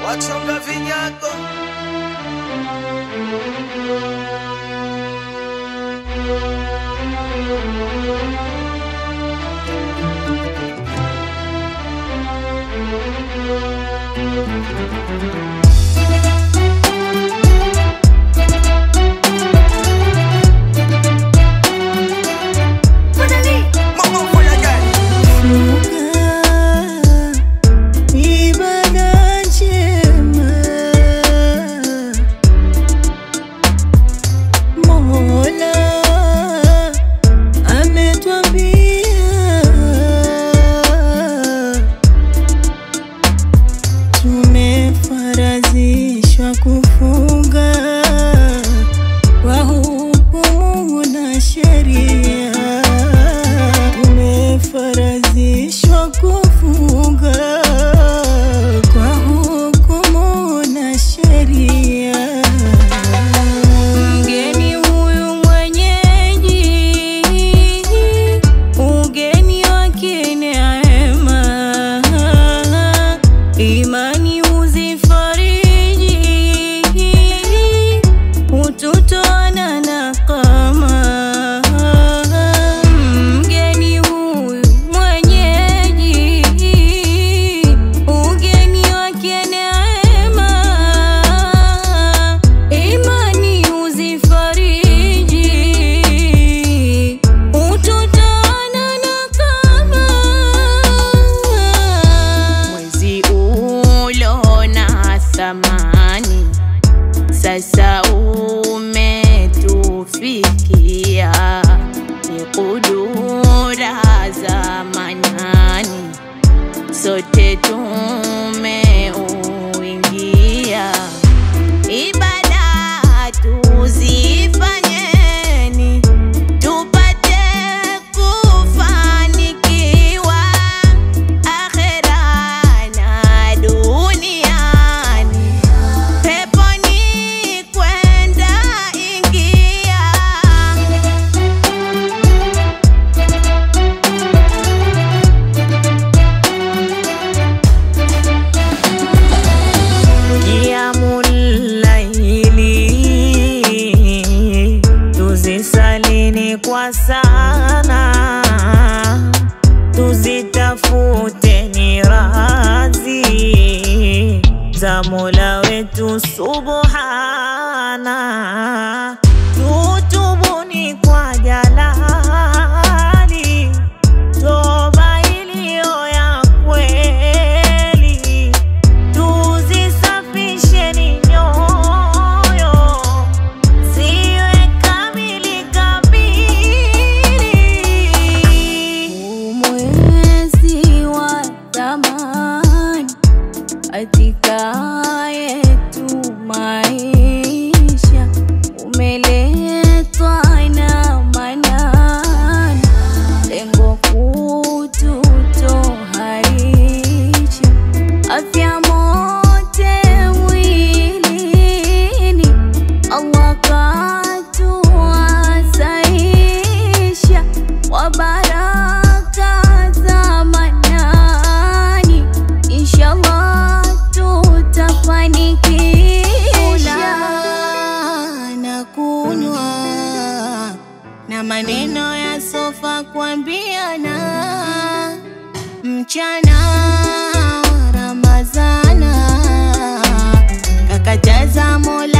wachonga vinyago. Tumefarazishwa kufunga kwa hukumu na sheria. Tumefarazishwa kufunga kwa hukumu na sheria. Mgeni huyu mwenyeji, ugeni wake neema, imani ututona na kama. Mgeni huyu mwenyeji, ugeni wake neema, imani uzifariji, ututona na kama. Mwezi ulona thamani sasa umetufikia, ni kudura za manani, sote tumeuingia. Ibada tuzifanyeni tupate kufanikiwa, akhera na duniani, peponi kwenda ingia. Qiyamul layli tuzisalini kwa sana, tuzitafute ni radhi za Mola wetu subhana. Tutubuni kwa jalali, toba iliyo ya kweli, tuzisafisheni nyoyo ziwe kamili kabili. Mwezi wa thamani katika yetu maisha, umeletwa na manani, lengo kututoharisha, afya mote mwilini, Allah katuwasaisha, wa baraka za manani, inshallah tutafanikisha. Na kunywa na maneno ya sofa kuambiana, mchana wa Ramadhana kakataza Mola